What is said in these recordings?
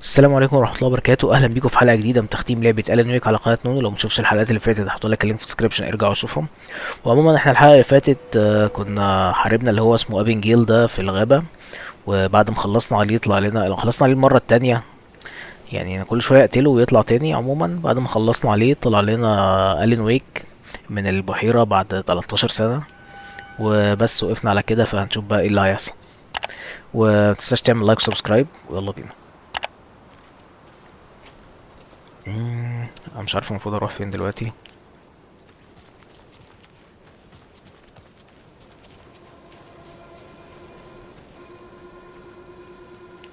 السلام عليكم ورحمة الله وبركاته. أهلا بيكم في حلقة جديدة من تختيم لعبة آلان على قناة نونو. لو مشوفش الحلقات اللي فاتت هحط لك اللينك في الديسكربشن، ارجعوا شوفهم. وعموما احنا الحلقة اللي فاتت كنا حاربنا اللي هو اسمه أبنجيل ده في الغابة. وبعد ما خلصنا عليه طلع لنا، لو خلصنا عليه المرة التانية يعني أنا كل شوية أقتله ويطلع تاني. عموما بعد ما خلصنا عليه طلع لنا ألين ويك من البحيرة بعد 13 سنة. وبس وقفنا على كده، فهنشوف بقى ايه اللي هيحصل. ومتنساش تعمل لايك وسبسكرايب، ويلا بينا. انا مش عارف المفروض اروح فين دلوقتي.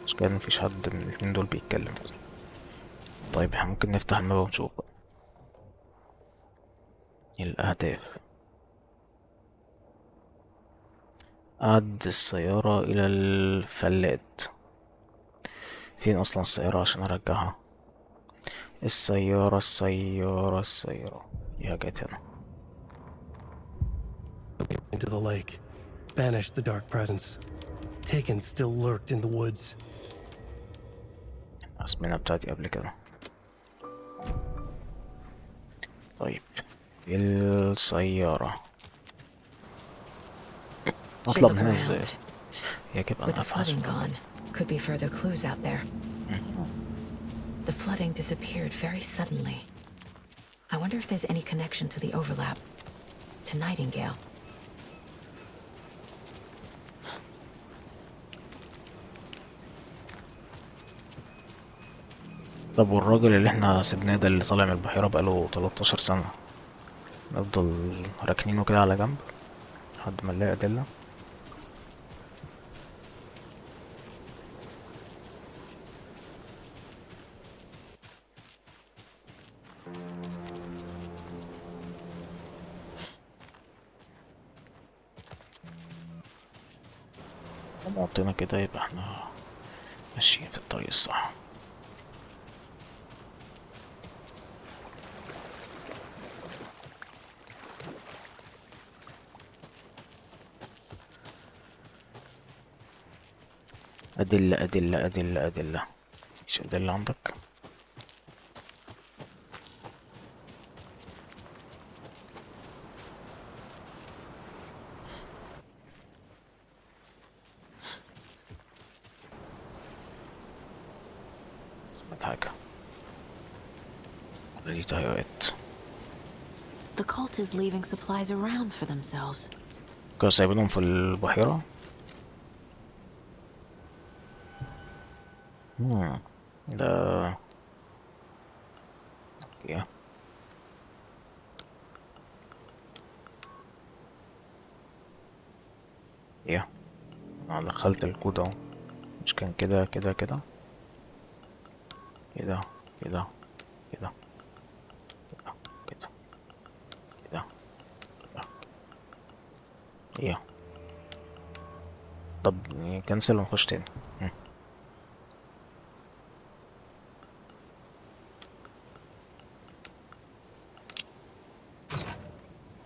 مش كان مفيش حد من الاتنين دول بيتكلم اصلا. طيب احنا ممكن نفتح الماب ونشوف بقى الاهداف. عد السيارة الى الفلات. فين اصلا السيارة عشان ارجعها؟ السيارة يا جت هنا. Into the lake. Banish the dark presence. Taken still lurked in the woods. اسمنا بتاعتي قبل كده. طيب السيارة Should اطلع look من هنا ازاي؟ around. يجب ان With the ابحث. flooding gone, could be further clues out there. The flooding disappeared very suddenly. I wonder if there's any connection to the overlap. To Nightingale. طب والراجل اللي احنا سبناه ده اللي طالع من البحيرة بقاله 13 سنة، نفضل راكنينه كده على جنب لحد ما نلاقي أدلة؟ لما قطينا كده يبقى احنا ماشيين في الطريق الصح. أدلة. مفيش أدلة عندك؟ سمعت حاجة. دي تهيؤات. The cult is leaving supplies around for themselves. كانوا سايبينهم في البحيرة. ده اوكي. ايه، انا دخلت الكود اهو. مش كان كده كده كده كده كده كده كده كده كده كده. ايه، طب كنسل ونخش تاني. Notes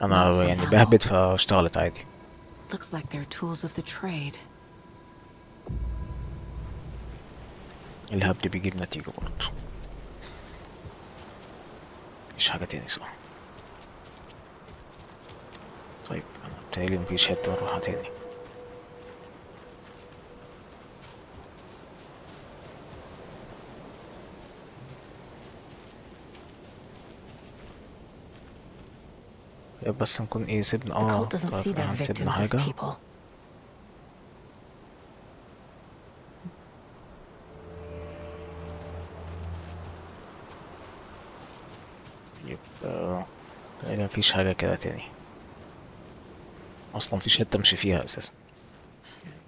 انا and يعني ammo. بهبت فاشتغلت عادي. Looks like they're tools of the trade. الهبد بيجيب نتيجة برضه. مفيش حاجة تاني صح؟ طيب انا بتهيألي مفيش حتة نروحها تاني. يا بس نكون ايه سيبنا The cult doesn't طيب see their هنسيبنا victims as حاجة. people. يبقى تقريبا مفيش حاجة كده تاني. اصلا مفيش حتة امشي فيها اساسا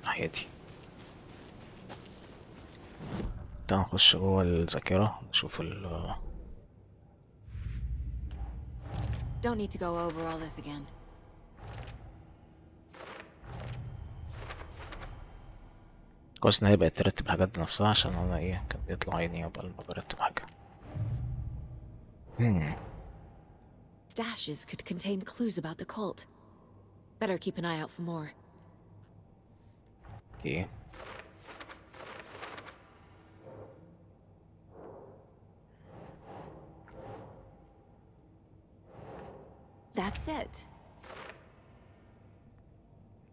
الناحية دي. تعال نخش جوه الذاكرة نشوف Don't need to go over all this again. كويس ان هي بقت ترتب الحاجات بنفسها، عشان انا ايه كان بيطلع عيني قبل ما برتب حاجة. Stashes could contain clues about the cult. Better keep an eye out for more. ايه That's it.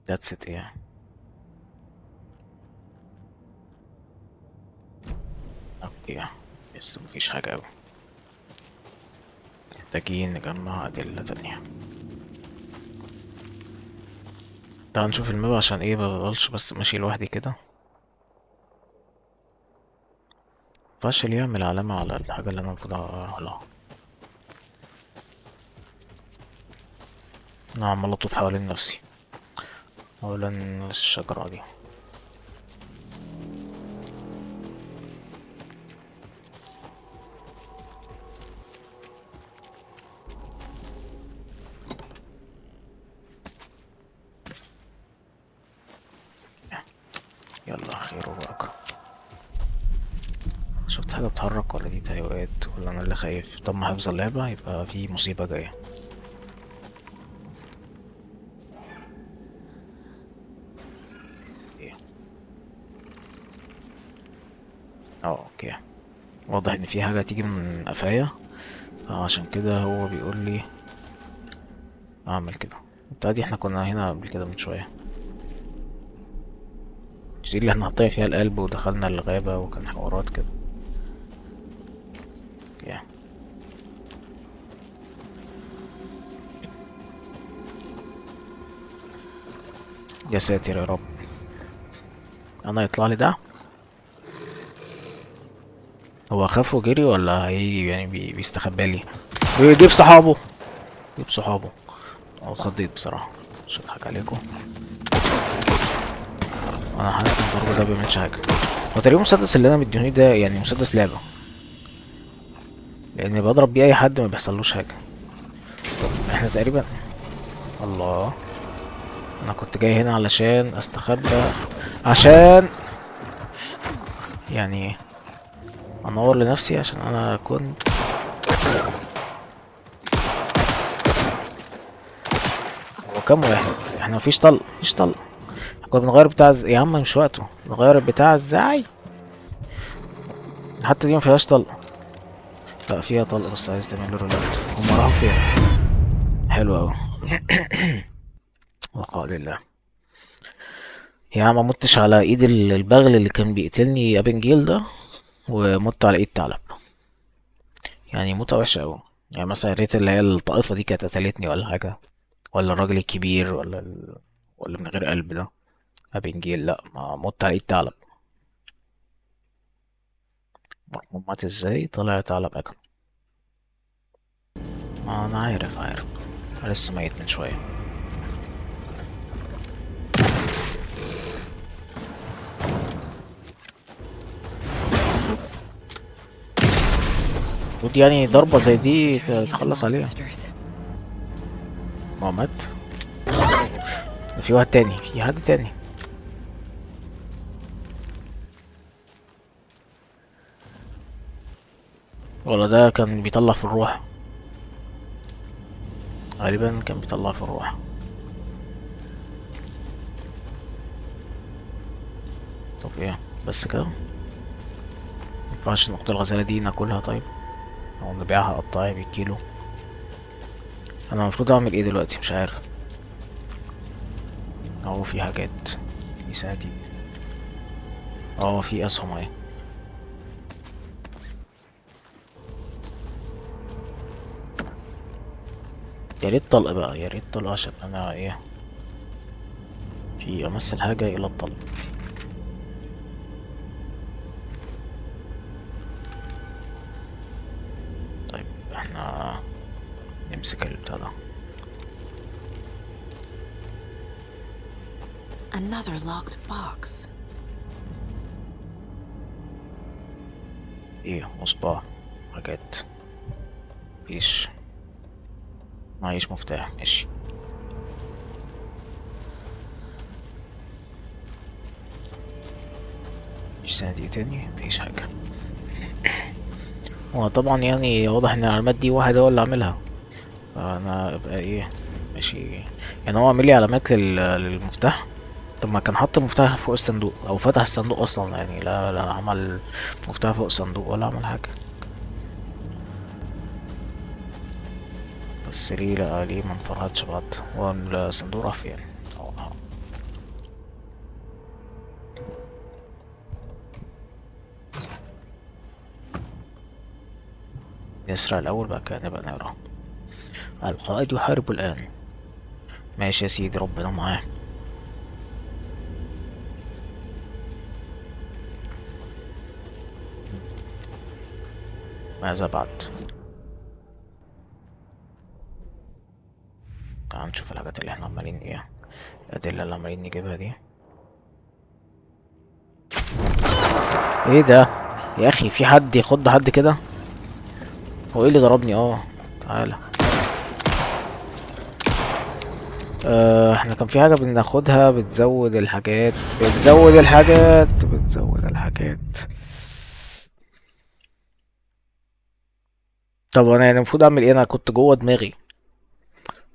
That's it ايه. اوكي لسه مفيش حاجة اوي، محتاجين نجمع أدلة تانية. تعال نشوف الماب عشان ايه مبقالش بس ماشي لوحدي كده. مينفعش ليه يعمل علامة على الحاجة اللي انا المفروض اروح لها. انا عمال اطوف حوالين نفسي حوالين الشجرة دي. يلا خير وبركة. شفت حاجة بتتحرك ولا دي تهيؤات ولا انا اللي خايف؟ طب ما حفظ اللعبة يبقى في مصيبة جاية. ايه اوكي، واضح ان في حاجة تيجي من قفايا، عشان كده هو بيقول لي اعمل كده. بتاع دي احنا كنا هنا قبل كده من شوية، دي اللي احنا حطينا فيها القلب ودخلنا الغابة وكان حوارات كده. اوكي يا ساتر يا رب، انا يطلع لي ده. هو خاف وجري ولا هيجي يعني بيستخبى لي؟ بيجيب صحابه، جيب صحابه. انا اتخضيت بصراحة، مش هضحك عليكم، انا حاسس ان الضرب ده مبيعملش حاجة. هو تقريبا المسدس اللي انا مديهوني ده يعني مسدس لعبة، لان بضرب بيه اي حد ما بيحصلوش حاجة. طب احنا تقريبا، الله، انا كنت جاي هنا علشان استخبى، عشان يعني انور لنفسي، عشان انا كنت هو كام واحد؟ احنا مفيش طلق، مفيش طلق. احنا كنا بنغير بتاع يا عم مش وقته نغير البتاع ازاي؟ حتى دي مفيهاش طلق. لا فيها طلق بس عايز تعمل له ريلود. هما راحوا فين؟ حلو اوي. وقال لله. يا عم ما متش على ايد البغل اللي كان بيقتلني ابنجيل ده، ومت على ايد ثعلب. يعني موتة وحشة اوي. يعني مثلا يا ريت اللي هي الطائفة دي كانت قتلتني ولا حاجة، ولا الراجل الكبير ولا من غير قلب ده ابنجيل. لا ما مت على ايد ثعلب. مرحوم مات ازاي؟ طلع ثعلب اكل. ما انا عارف أنا لسه ميت من شوية. المفروض يعني ضربة زي دي تخلص عليها. ما هو مات. ده في واحد تاني، في حد تاني. ولا ده كان بيطلع في الروح؟ غالبا كان بيطلع في الروح. طب ايه بس كده؟ مينفعش نقطة الغزالة دي ناكلها طيب، او نبيعها قطاعي بالكيلو؟ انا المفروض اعمل ايه دلوقتي؟ مش عارف. اهو في حاجات، في ساعتي، اه في اسهم اهي. يا ريت طلق بقى، يا ريت طلق عشان انا ايه في امثل حاجة الى الطلق. طيب احنا نمسك البتاع ده. Another locked box. ايه مصباح، حاجات، مفيش، معيش مفتاح. ماشي. مفيش صناديق تاني، مفيش حاجة. هو طبعا يعني واضح ان العلامات دي واحد هو اللي عاملها، فانا ابقى ايه ماشي. يعني هو عامل لي علامات للمفتاح. طب ما كان حط المفتاح فوق الصندوق او فتح الصندوق اصلا، يعني لا عمل مفتاح فوق الصندوق ولا عمل حاجة. بس ليه لا ليه ما انفرهدش بعض؟ هو الصندوق راح فين؟ أهو. نسرق الأول بقى كده نبقى نقرا. القائد يحارب الآن. ماشي يا سيدي، ربنا معاه. ماذا بعد؟ تعال نشوف الحاجات اللي احنا عمالين ايه، الأدلة اللي عمالين نجيبها دي. ايه ده يا اخي؟ في حد يخض حد كده؟ هو ايه اللي ضربني؟ تعالى. احنا كان في حاجة بناخدها بتزود الحاجات، بتزود الحاجات. طب انا يعني المفروض اعمل ايه؟ انا كنت جوه دماغي.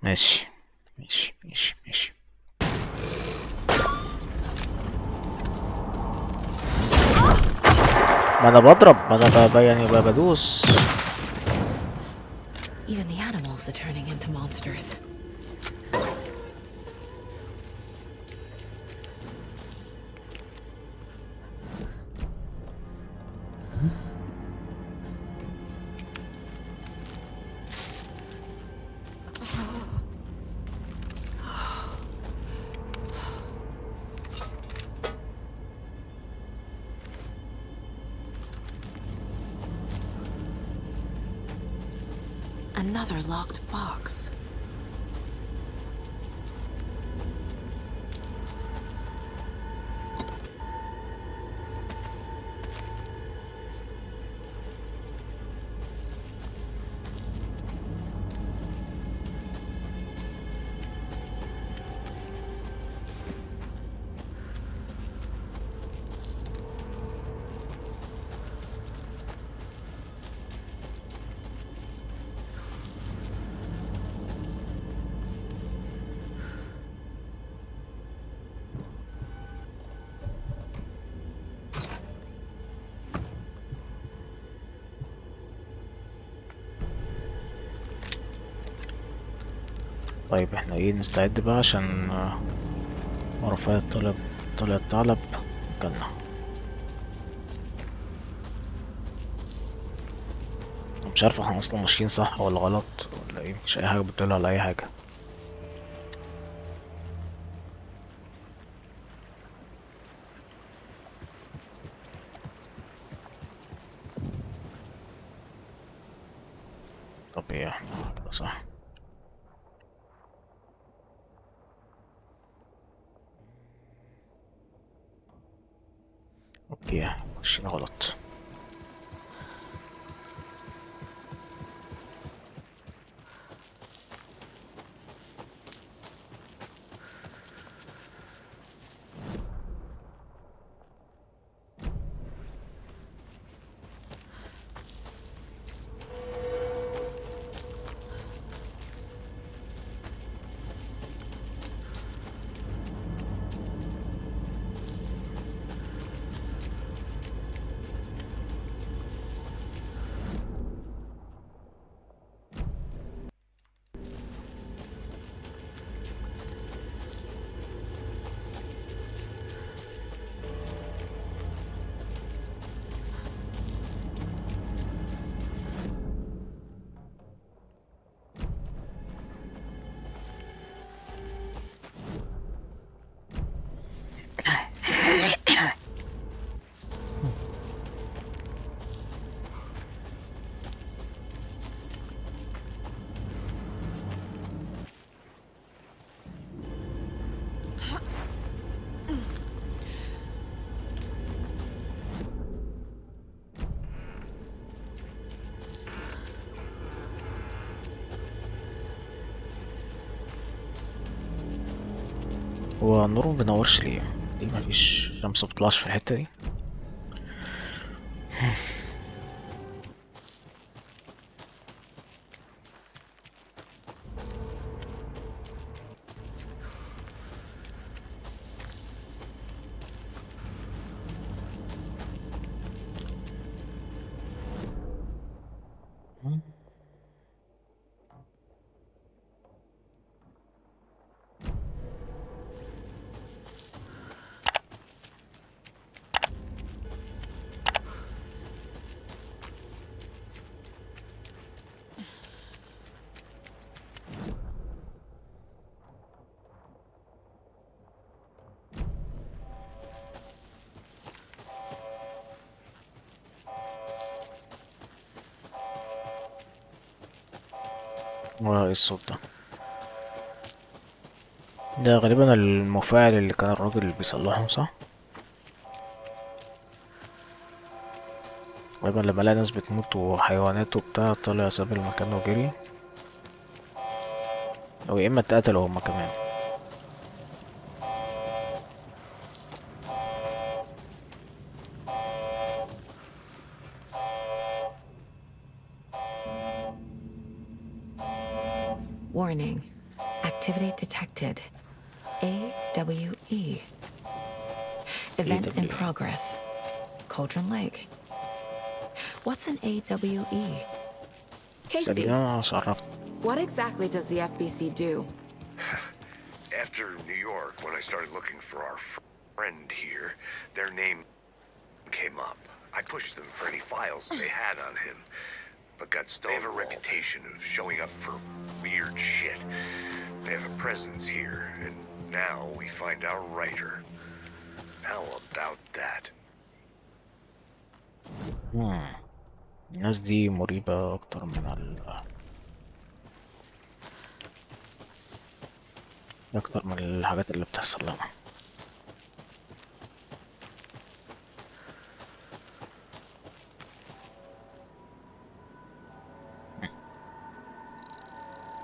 ماشي ماشي. ما انا بضرب، ما انا يعني بدوس. Even the animals are turning into monsters. Another locked box. طيب احنا ايه، نستعد بقى عشان رفع الطلب. طلع الثعلب جالنا. مش عارف احنا اصلا ماشيين صح ولا غلط ولا ايه، مش اي حاجة بتدل على اي حاجة. طب ايه احنا كده صح؟ اوكي ماشيين غلط. هو النور ما بينورش ليه؟ ليه مفيش شمس بتطلعش في الحتة دي؟ ورا ايه الصوت ده؟ ده غالبا المفاعل اللي كان الراجل اللي بيصلحه، صح؟ غالبا لما لقى ناس بتموت وحيوانات وبتاع طلع ساب المكان وجري، او يا اما اتقتلوا هما كمان. Warning. Activity detected. AWE. Event in AWE. progress. Cauldron Lake. What's an AWE? Casey, سابينا عرفت. what exactly does the FBC do? After New York, when I started looking for our friend here, their name came up. I pushed them for any files they had on him, but got stonewalled. They have a reputation of showing up for weird shit. They have a presence here, and now we find our writer. How about that? الناس دي مريبة أكتر من أكتر من الحاجات اللي بتحصل لنا.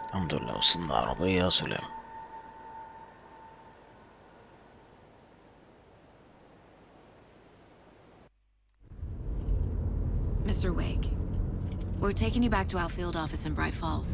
الحمد لله وصلنا عربية سلام. Mr. Wake, we're taking you back to our field office in Bright Falls.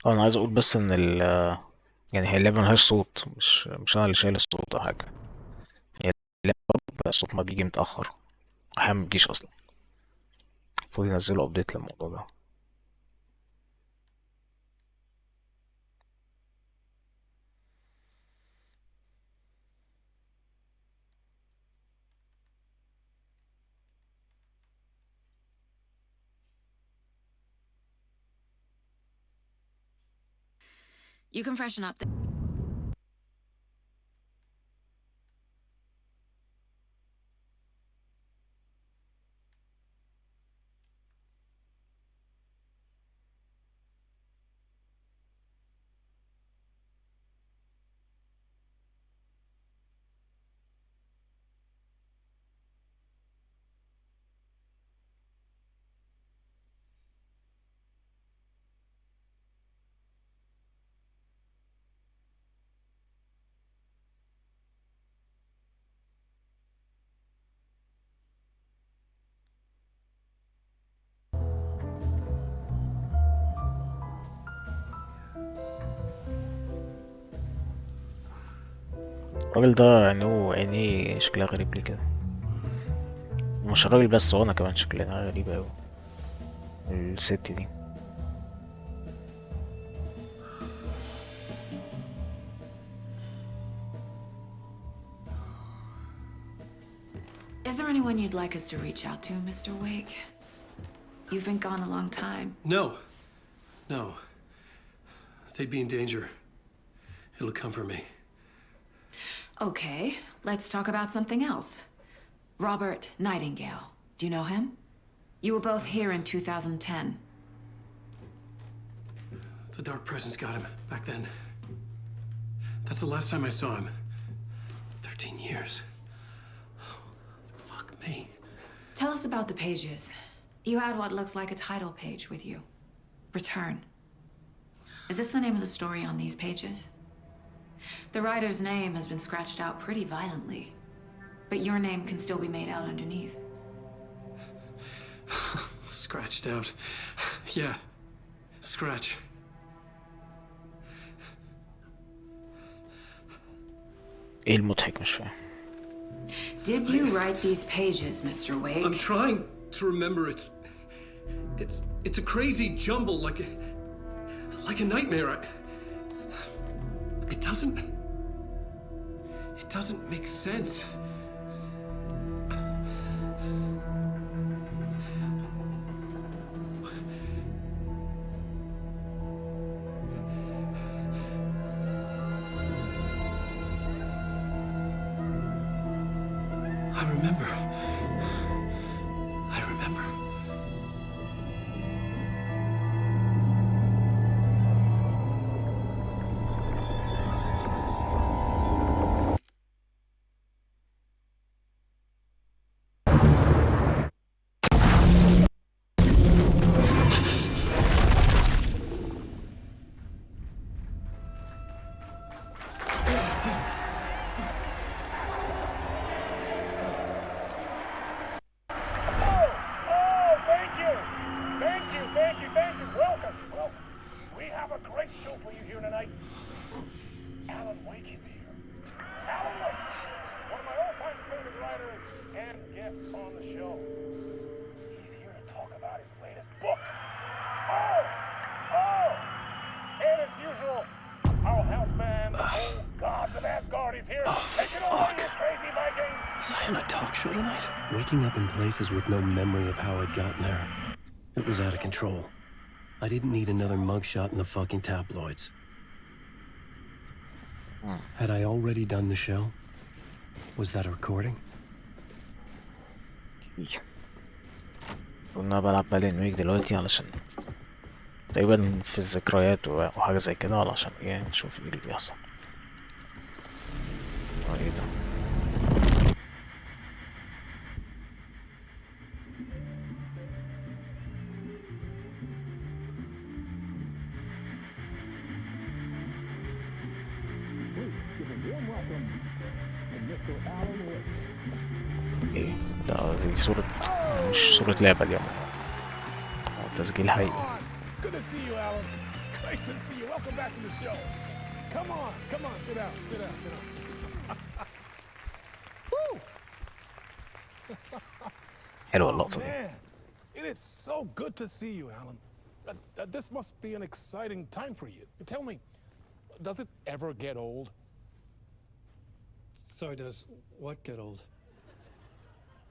أنا عايز أقول بس إن يعني هي اللعبة ملهاش صوت، مش أنا اللي شايل الصوت أو حاجة. هي اللعبة الصوت ما بيجي متأخر، أحيانا مبيجيش أصلا. المفروض ينزلوا أبديت للموضوع ده. You can freshen up. الراجل ده عينيه شكلها غريب ليه كده؟ مش الراجل بس، هو أنا كمان شكلنا غريبة أوي. الست دي Is there anyone you'd like us to reach out to, Mr. Wake? You've been gone a long time. No. No. They'd be in danger. It'll come for me. Okay, let's talk about something else. Robert Nightingale. Do you know him? You were both here in 2010. The Dark Presence got him back then. That's the last time I saw him. 13 years. Fuck me. Tell us about the pages. You had what looks like a title page with you. Return. Is this the name of the story on these pages? The writer's name has been scratched out pretty violently, but your name can still be made out underneath. Scratched out. Yeah. Scratch. ايه المضحك مش فاهم. Did you write these pages, Mr. Wake? I'm trying to remember. It's a crazy jumble, like a nightmare. It doesn't make sense. I remember. I remember. Waking up in places with no memory of how I'd gotten there. It was out of control. I didn't need another mugshot in the fucking tabloids. Had I already done the show? Was that a recording? كنا بلعب بالين ويك دلوقتي علشان تقريبا في الذكريات وحاجة زي كده، علشان ايه نشوف ايه اللي بيحصل. ايه ده؟ ايه ده؟ دي صورة، مش صورة لعبة اليوم، تسجيل حقيقي. Good to see you, Alan. Great to see you. Welcome back to the show. Come on, sit down, sit down, sit down. Woo! حلوة اللقطة دي. Man, it is so good to see you, Alan. This must be an exciting time for you. Tell me, does it ever get old? Sorry, does what get old?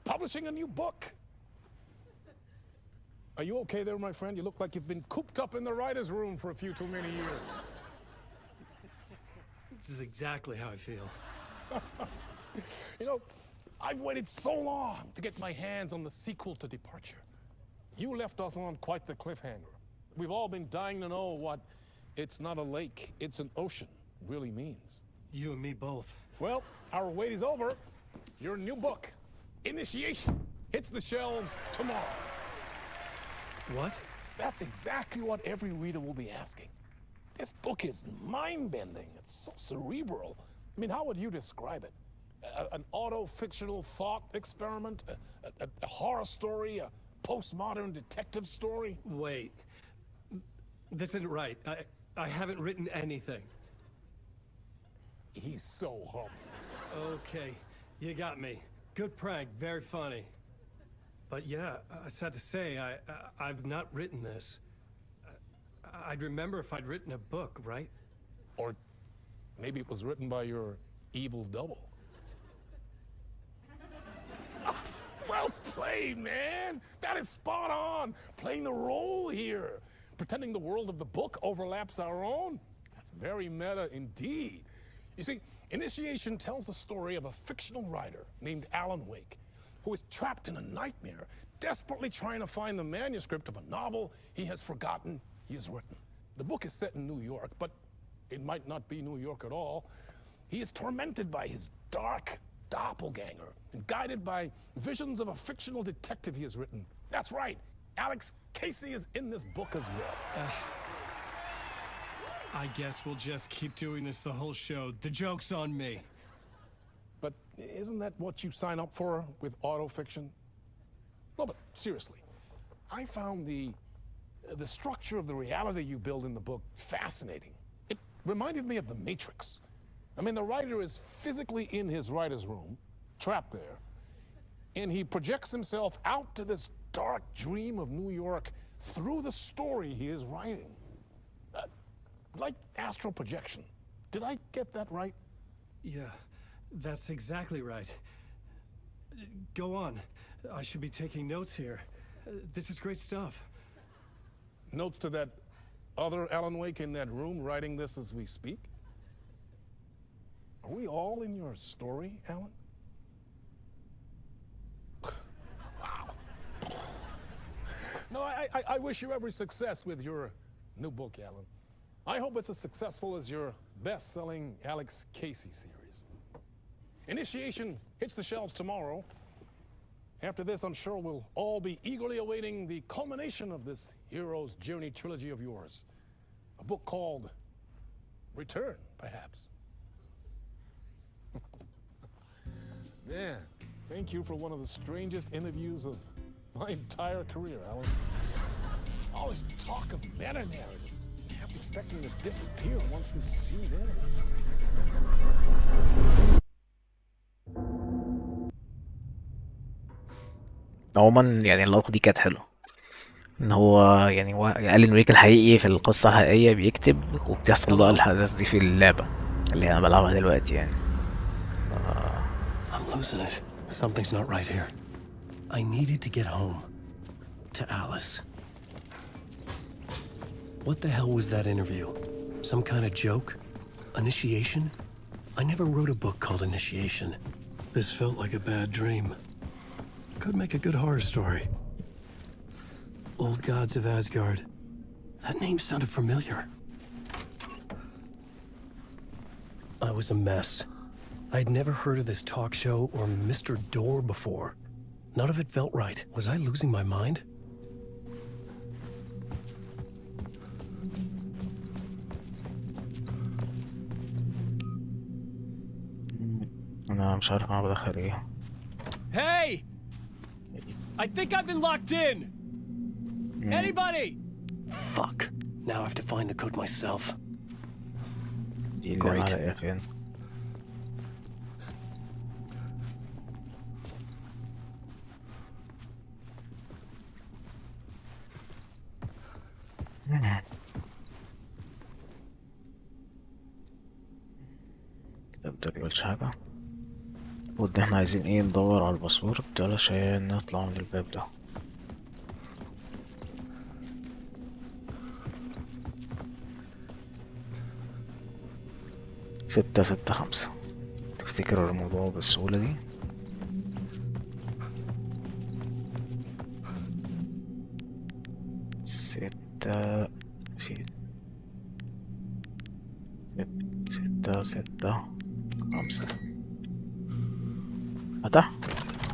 Publishing a new book. Are you okay there, my friend? You look like you've been cooped up in the writer's room for a few too many years. This is exactly how I feel. You know, I've waited so long to get my hands on the sequel to Departure. You left us on quite the cliffhanger. We've all been dying to know what "it's not a lake, it's an ocean" really means. You and me both. Well, our wait is over. Your new book, Initiation, hits the shelves tomorrow. What? That's exactly what every reader will be asking. This book is mind-bending. It's so cerebral. I mean, how would you describe it? An auto-fictional thought experiment? A horror story? A postmodern detective story? Wait. This isn't right. I haven't written anything. He's so humble. Okay, you got me. Good prank, very funny. But yeah, sad to say, I've not written this. I'd remember if I'd written a book, right? Or maybe it was written by your evil double. Well played, man! That is spot on! Playing the role here. Pretending the world of the book overlaps our own. That's very meta indeed. You see, Initiation tells the story of a fictional writer named Alan Wake, who is trapped in a nightmare, desperately trying to find the manuscript of a novel he has forgotten he has written. The book is set in New York, but it might not be New York at all. He is tormented by his dark doppelganger and guided by visions of a fictional detective he has written. That's right, Alex Casey is in this book as well. I guess we'll just keep doing this the whole show. The joke's on me. But isn't that what you sign up for with autofiction? No, but seriously, I found the structure of the reality you build in the book fascinating. It reminded me of The Matrix. I mean, the writer is physically in his writer's room, trapped there, and he projects himself out to this dark dream of New York through the story he is writing. Like astral projection. Did I get that right? Yeah, that's exactly right. Go on. I should be taking notes here. This is great stuff. Notes to that other Alan Wake in that room writing this as we speak? Are we all in your story, Alan? No, I wish you every success with your new book, Alan. I hope it's as successful as your best-selling Alex Casey series. Initiation hits the shelves tomorrow. After this, I'm sure we'll all be eagerly awaiting the culmination of this hero's journey trilogy of yours. A book called Return, perhaps. Man, thank you for one of the strangest interviews of my entire career, Alan. All this talk of meta-narratives. Half expecting to disappear once this scene ends. عموما يعني اللقطة دي كانت حلوة، ان هو يعني هو آلان ويك الحقيقي في القصة الحقيقية بيكتب، وبتحصل بقى الأحداث دي في اللعبة اللي أنا بلعبها دلوقتي يعني. I'm losing it. Something's not right here. I needed to get home. To Alice. What the hell was that interview? Some kind of joke? Initiation? I never wrote a book called Initiation. This felt like a bad dream. Could make a good horror story. Old Gods of Asgard. That name sounded familiar. I was a mess. I'd never heard of this talk show or Mr. Door before. None of it felt right. Was I losing my mind? أنا مش عارف أنا بدخل إيه. Hey! I think I've been locked in! Anybody? Fuck. Now I have to find the code myself. دي اللي أنا Great. هلاقيها فين؟ كده ما بيقولش حاجة. المفروض إن احنا عايزين ايه، ندور على الباسورد علشان نطلع من الباب ده. ستة ستة خمسة. تفتكر الموضوع بالسهولة دي؟ ستة في ستة ستة خمسة.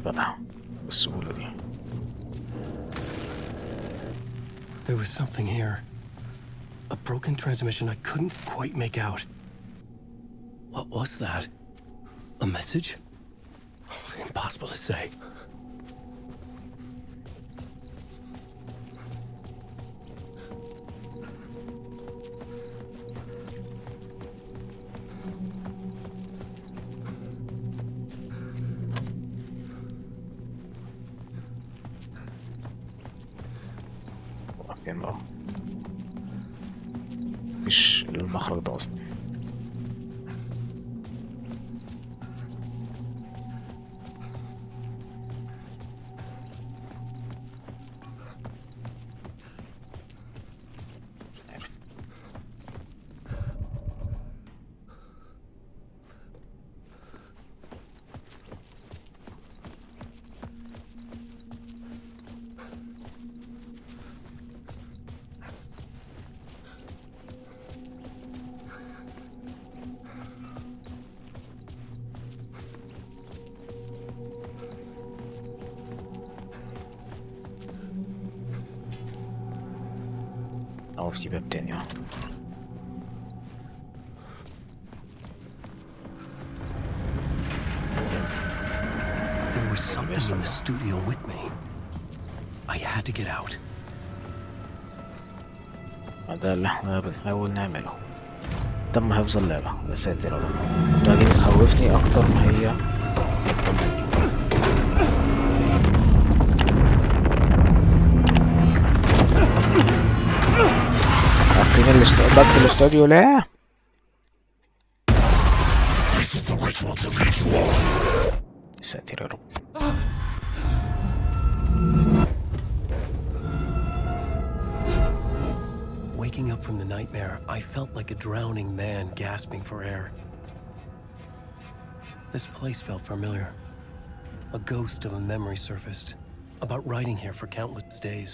فتح بالسهولة دي. There was something here. A broken transmission I couldn't quite make out. What was that? A message? Impossible to say. فين بقى؟ مفيش المخرج ده اصلا. أو في باب تاني. There was something in the studio with me. I had to get out. ده اللي احنا بنحاول نعمله. تم حفظ اللعبة. يا ساتر يا رب. البتاعة دي بتخوفني أكتر ما هي بتطمني. قافلين باب الاستوديو ليه؟ يا ساتر يا رب. Waking up from the nightmare, I felt like a drowning man gasping for air. This place felt familiar. A ghost of a memory surfaced, about writing here for countless days.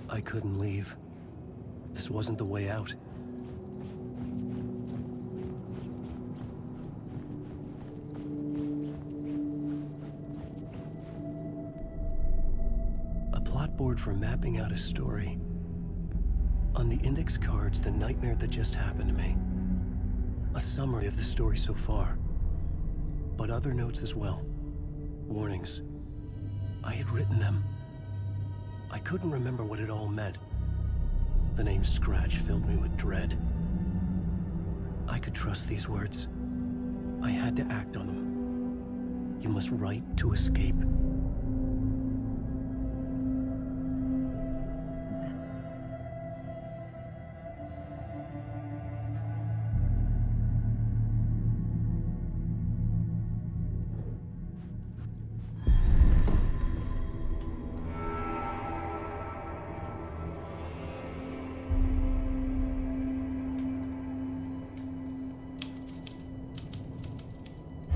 I couldn't leave. This wasn't the way out. A plot board for mapping out a story. On the index cards, the nightmare that just happened to me. A summary of the story so far. But other notes as well. Warnings. I had written them. I couldn't remember what it all meant. The name Scratch filled me with dread. I could trust these words. I had to act on them. You must write to escape.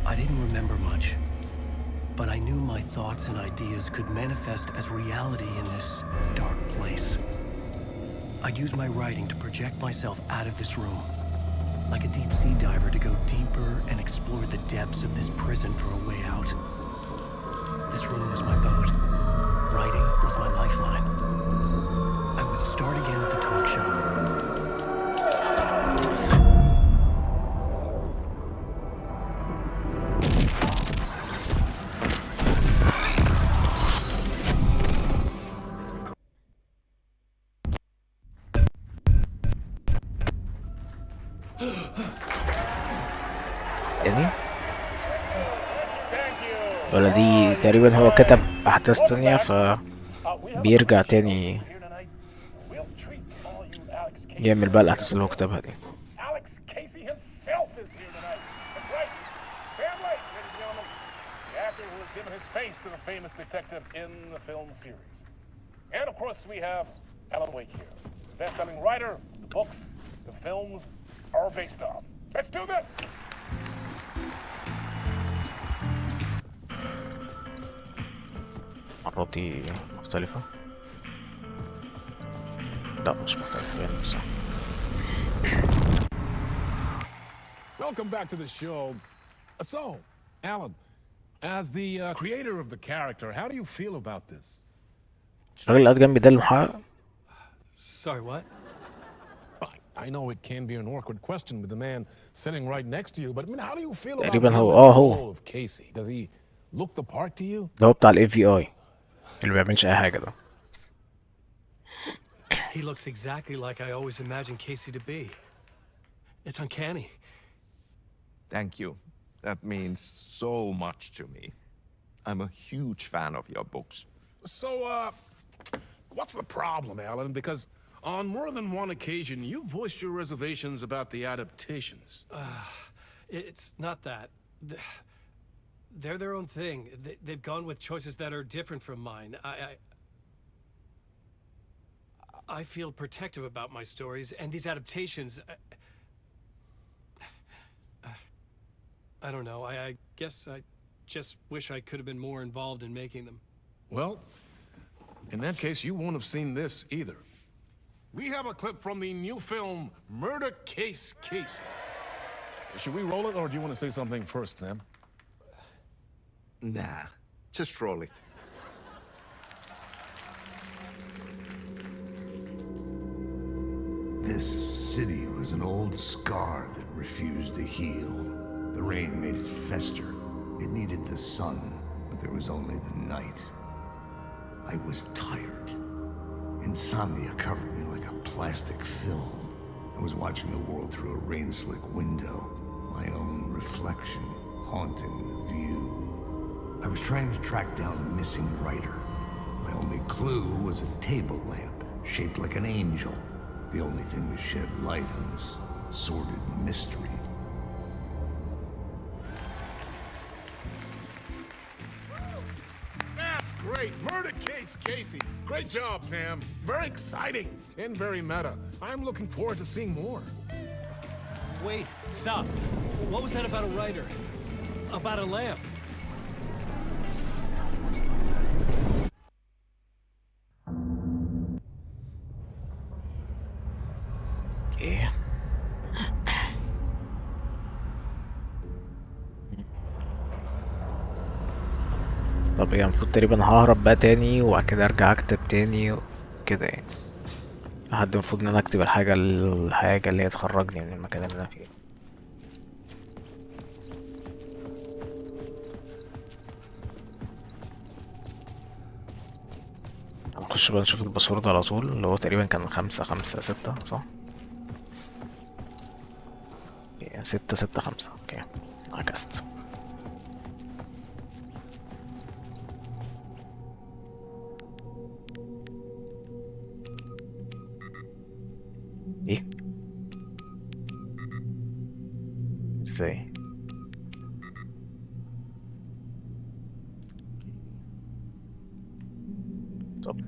I didn't remember much, but I knew my thoughts and ideas could manifest as reality in this dark place. I'd use my writing to project myself out of this room, like a deep sea diver to go deeper and explore the depths of this prison for a way out. This room was my boat. Writing was my lifeline. I would start again at the talk show. يعني ولا دي تقريبا هو كتب احداث تانية فبيرجع تاني يعمل بقى الاحداث اللي هو كتبها دي. To the famous detective in the film series. And of course we have Alan Wake here, best-selling writer, the books, the films are based on. Let's do this! المرات دي مختلفة؟ لا مش مختلفة يعني صح. Welcome back to the show. So, Alan, as the creator of the character, how do you feel about this? الراجل اللي قاعد جنبي ده المحقق. Sorry, what? I know it can be an awkward question with the man sitting right next to you, but I mean, how do you feel about تقريبا him هو in the هو role of Casey? Does he look the part to you? ده هو بتاع الاي في اي اللي بيعملش اي حاجة ده. He looks exactly like I always imagined Casey to be. It's uncanny. Thank you. That means so much to me. I'm a huge fan of your books. So, what's the problem, Alan? Because on more than one occasion, you voiced your reservations about the adaptations. It's not that. They're their own thing. They've gone with choices that are different from mine. I feel protective about my stories, and these adaptations... I don't know. I guess I just wish I could have been more involved in making them. Well, in that case, you won't have seen this either. We have a clip from the new film, Murder Case Casey. Should we roll it, or do you want to say something first, Sam? Nah, just roll it. This city was an old scar that refused to heal. The rain made it fester. It needed the sun, but there was only the night. I was tired. Insomnia covered me like a plastic film. I was watching the world through a rain-slick window, my own reflection haunting the view. I was trying to track down a missing writer. My only clue was a table lamp, shaped like an angel, the only thing to shed light on this sordid mystery. That's great! Murder Case Casey! Great job, Sam. Very exciting and very meta. I'm looking forward to seeing more. Wait, stop. What was that about a writer? About a lamp? طب يعني المفروض تقريبا ههرب بقى تاني وبعد كده ارجع اكتب تاني كده يعني، لحد المفروض ان انا اكتب الحاجة اللي هي تخرجني من المكان اللي انا فيه. هنخش بقى نشوف الباسورد على طول، اللي هو تقريبا كان 556 صح؟ 665. اوكي عكست. ايه ازاي؟ طب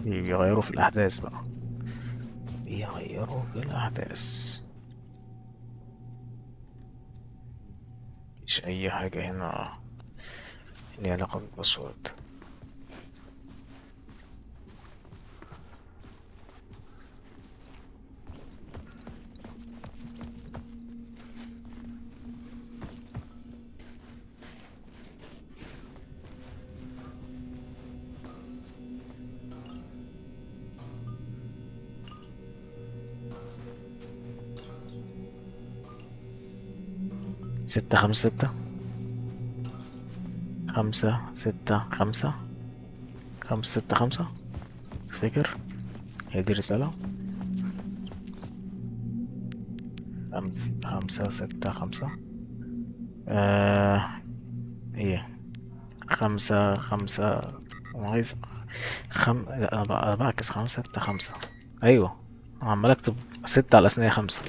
بيغيروا في الأحداث بقى، بيغيروا في الأحداث. مفيش أي حاجة هنا ليها علاقة بالباسورد. ستة خمسة ستة، خمسة ستة خمسة، خمسة ستة خمسة. تفتكر هي دي الرسالة؟ خمسة ستة خمسة. ايه خمسة خمسة. أنا عايز لا أنا بعكس. خمسة ستة خمسة. أيوه أنا عمال أكتب ستة على أساس خمسة.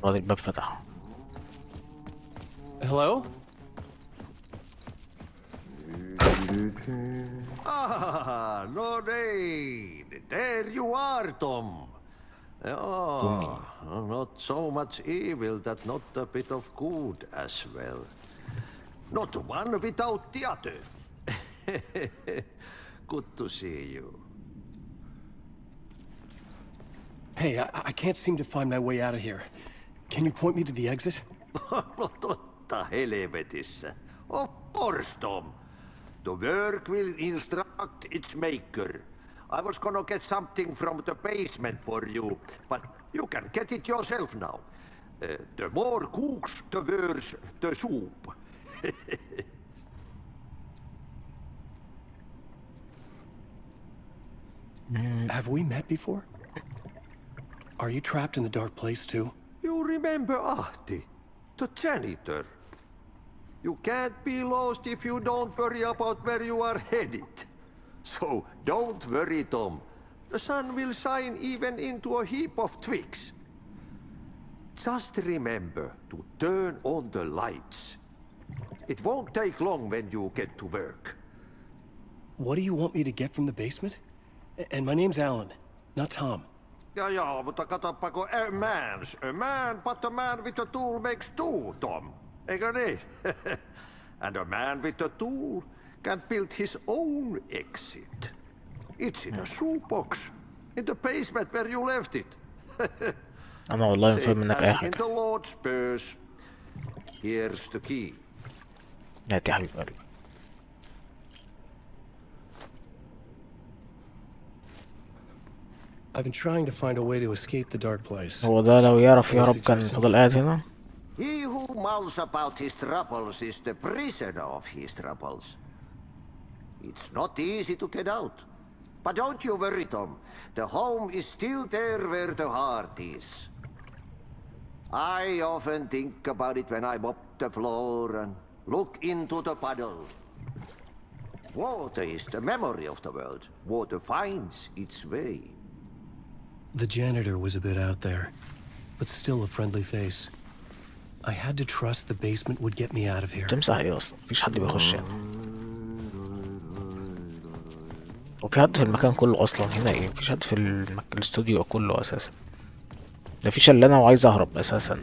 راضي الباب فتح. Hello? Ah, Lorraine! There you are, Tom. Oh, not so much evil that not a bit of good as well. Not one without the other. Good to see you. Hey, I can't seem to find my way out of here. Can you point me to the exit? No totta helvetissä. Of course, Tom. The work will instruct its maker. I was gonna get something from the basement for you, but you can get it yourself now. The more cooks, the worse the soup. Have we met before? Are you trapped in the dark place too? You remember Ahti, the janitor. You can't be lost if you don't worry about where you are headed. So don't worry, Tom. The sun will shine even into a heap of twigs. Just remember to turn on the lights. It won't take long when you get to work. What do you want me to get from the basement? And my name's Alan, not Tom. Ja, mutta katsoppa, a man, but a man with a tool makes two, Tom. Eikö niin? And a man with a tool can build his own exit. It's in a shoebox, in the basement where you left it. أنا والله مفهم منك أي In حاجة. the Lord's purse. Here's the key. هات يا حبيب قلبي. I've been trying to find a way to escape the dark place. هو ده لو يعرف يهرب كان فضل قاعد هنا. He who mouths about his troubles is the prisoner of his troubles. It's not easy to get out. But don't you worry, Tom. The home is still there where the heart is. I often think about it when I mop the floor and look into the puddle. Water is the memory of the world. Water finds its way. The janitor was a bit out there, but still a friendly face. I had to trust the basement would get me out of here. تمسح ايه اصلا؟ مفيش حد بيخش هنا. وفي حد في المكان كله اصلا؟ هنا ايه؟ مفيش حد في الاستوديو كله اساسا. ده مفيش الا انا وعايز اهرب اساسا.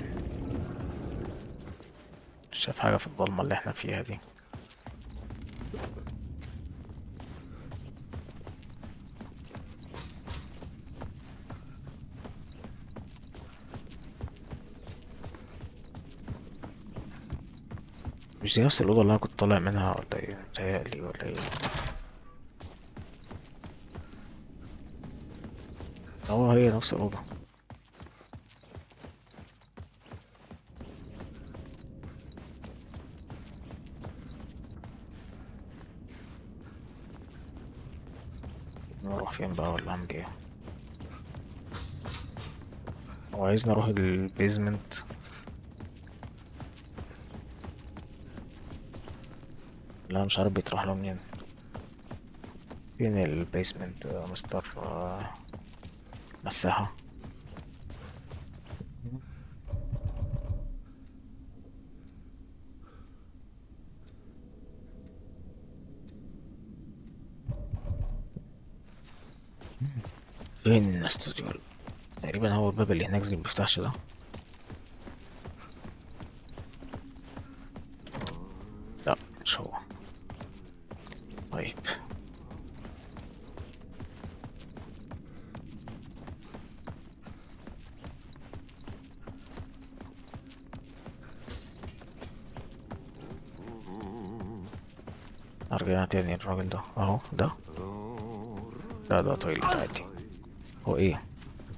مش شايف حاجه في الضلمه اللي احنا فيها دي. مش دي نفس الأوضة اللي أنا كنت طالع منها ولا ايه؟ متهيألي ولا ايه؟ هي نفس الأوضة. نروح فين بقى ولا أعمل ايه؟ هو عايزني أروح البيزمنت. لا مش عارف بيتروح له منين. فين البيسمنت مستر مساحة؟ فين الاستوديو؟ تقريبا هو الباب اللي هناك اللي مبيفتحش ده. لا مش هو. طيب ارجع تاني. الراجل ده اهو ده. ده تويلت عادي. هو ايه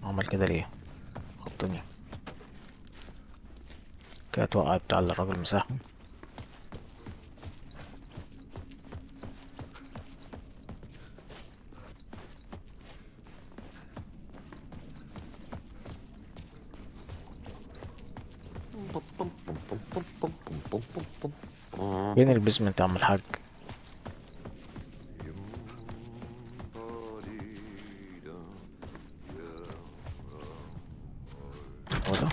عمل كده ليه؟ خبطني كده، توقع بتاع الراجل مساحه. فين البيسمنت يا عم الحاج؟ هو ده.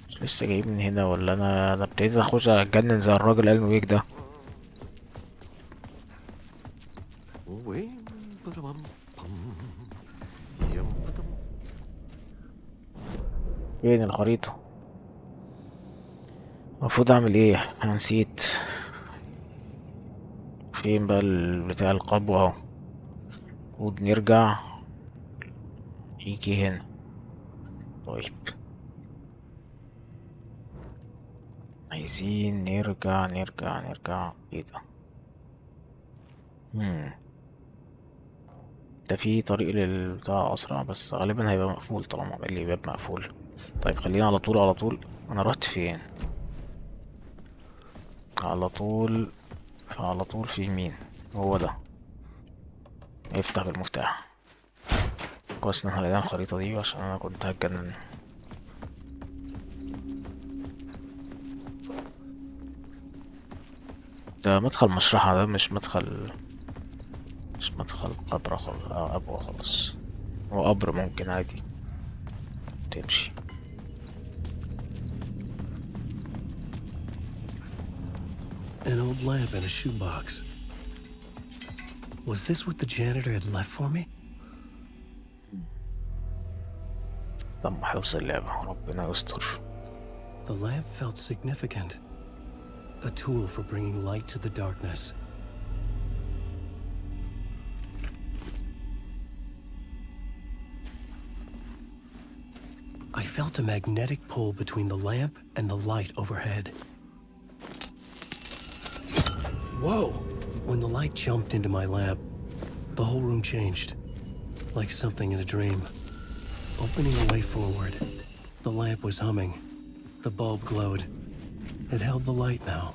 مش لسه جايب من هنا ولا انا ابتديت اخش اتجنن زي الراجل قال ويك ده. فين الخريطة؟ المفروض اعمل ايه؟ انا نسيت. فين بقى بتاع القبو اهو. المفروض نرجع يجي هنا. طيب عايزين نرجع ايه ده؟ ده في طريق للبتاع اسرع بس غالبا هيبقى مقفول طالما عامل لي باب مقفول. طيب خلينا على طول. انا رحت فين؟ على طول في يمين. هو ده. افتح بالمفتاح. كويس ان احنا لقينا الخريطة دي عشان انا كنت هتجنن. ده مدخل مشرحة، ده مش مدخل قبر خالص. أبوة خالص. هو قبر ممكن عادي تمشي. An old lamp in a shoebox. Was this what the janitor had left for me? طب هيوصل اللعبة ربنا يستر. The lamp felt significant. A tool for bringing light to the darkness. I felt a magnetic pull between the lamp and the light overhead. Whoa! When the light jumped into my lamp, the whole room changed, like something in a dream. Opening a way forward, the lamp was humming. The bulb glowed. It held the light now.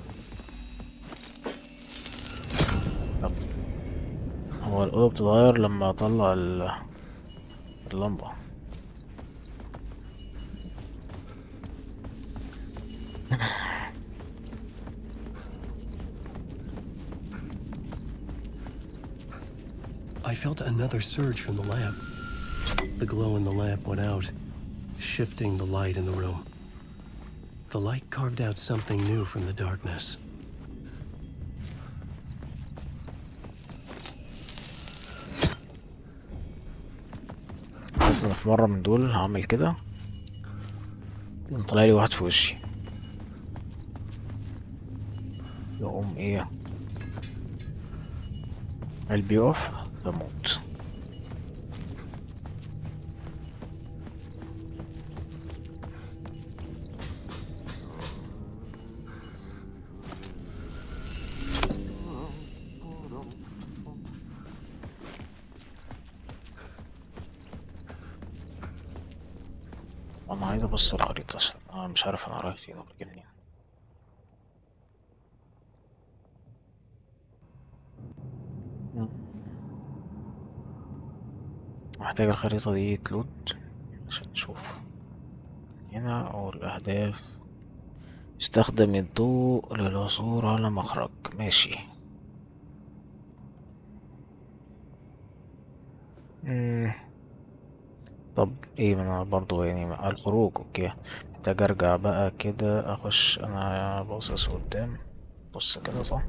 هو الأوضة بتتغير لما أطلع اللمبة. I felt another surge from the lamp. The glow in the lamp went out, shifting the light in the room. The light carved out something new from the darkness. حاسس ان في مرة من دول هعمل كده يقوم طالع لي واحد في وشي، يقوم ايه قلبي يقف بموت. انا عايز ابص على الخريطة عشان انا مش عارف انا رايح فين ولا جاي منين. محتاج الخريطة دي تلود عشان نشوف هنا. أو الأهداف، استخدم الضوء للعثور على مخرج. ماشي. مم. طب ايه، ما انا برضو يعني مع الخروج اوكي، محتاج ارجع بقى كده اخش. انا باصص قدام، بص كده صح.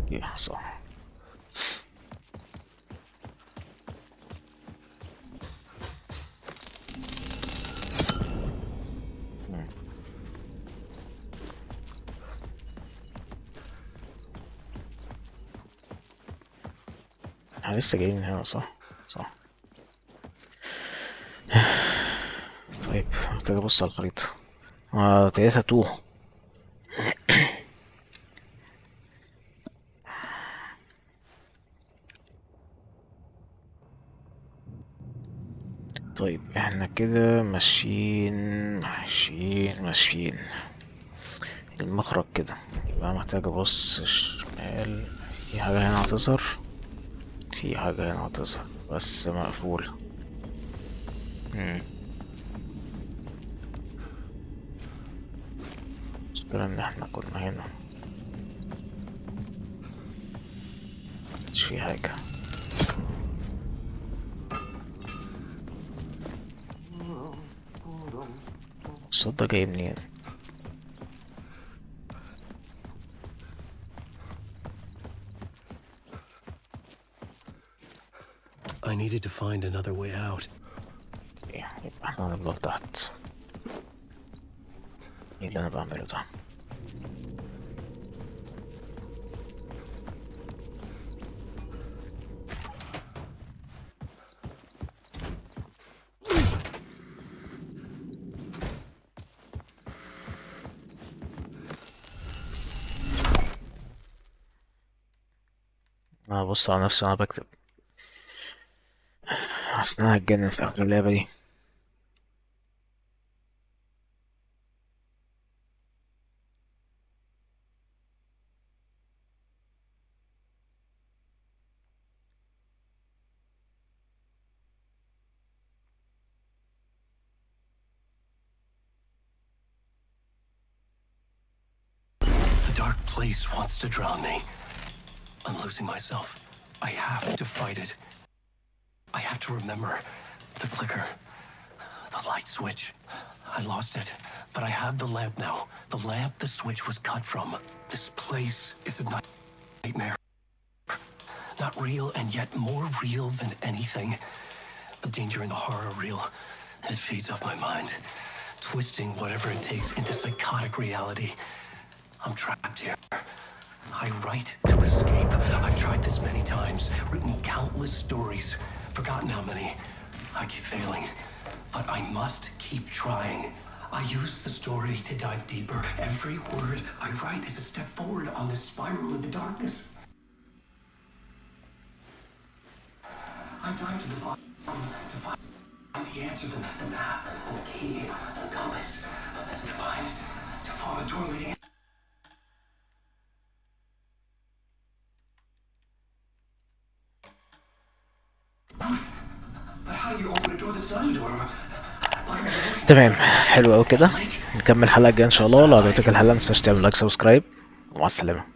اوكي صح. مم. احنا لسه جايين من هنا صح؟ صح. طيب محتاج ابص على الخريطة. تلاتة توه. طيب احنا كده ماشيين ماشيين ماشيين المخرج كده، يبقى محتاج ابص شمال. في حاجة هنا هتظهر، في حاجة هنا هتظهر بس مقفولة. المشكلة ان احنا كنا هنا مش في حاجة. الصوت ده جاي منين؟ I needed to find another way out. يبقى احنا هنفضل تحت. ايه اللي انا بعمله ده؟ انا ببص على نفسي وانا بكتب، حاسس ان انا هتجنن في اخر اللعبة دي. The dark place wants to drown me. I'm losing myself. I have to fight it. I have to remember the clicker, the light switch. I lost it, but I have the lamp now. The lamp the switch was cut from. This place is a nightmare. Not real, and yet more real than anything. The danger and the horror real. It feeds off my mind, twisting whatever it takes into psychotic reality. I'm trapped here. I write to escape. I've tried this many times, written countless stories, forgotten how many. I keep failing, but I must keep trying. I use the story to dive deeper. Every word I write is a step forward on this spiral into darkness. I dive to the bottom to find the answer, the map, the key, the compass. It's combined to form a door leading. تمام، حلو اوي كده. نكمل الحلقة الجاية ان شاء الله. لو عجبتك الحلقة متنساش تعمل لايك سبسكرايب، ومع السلامة.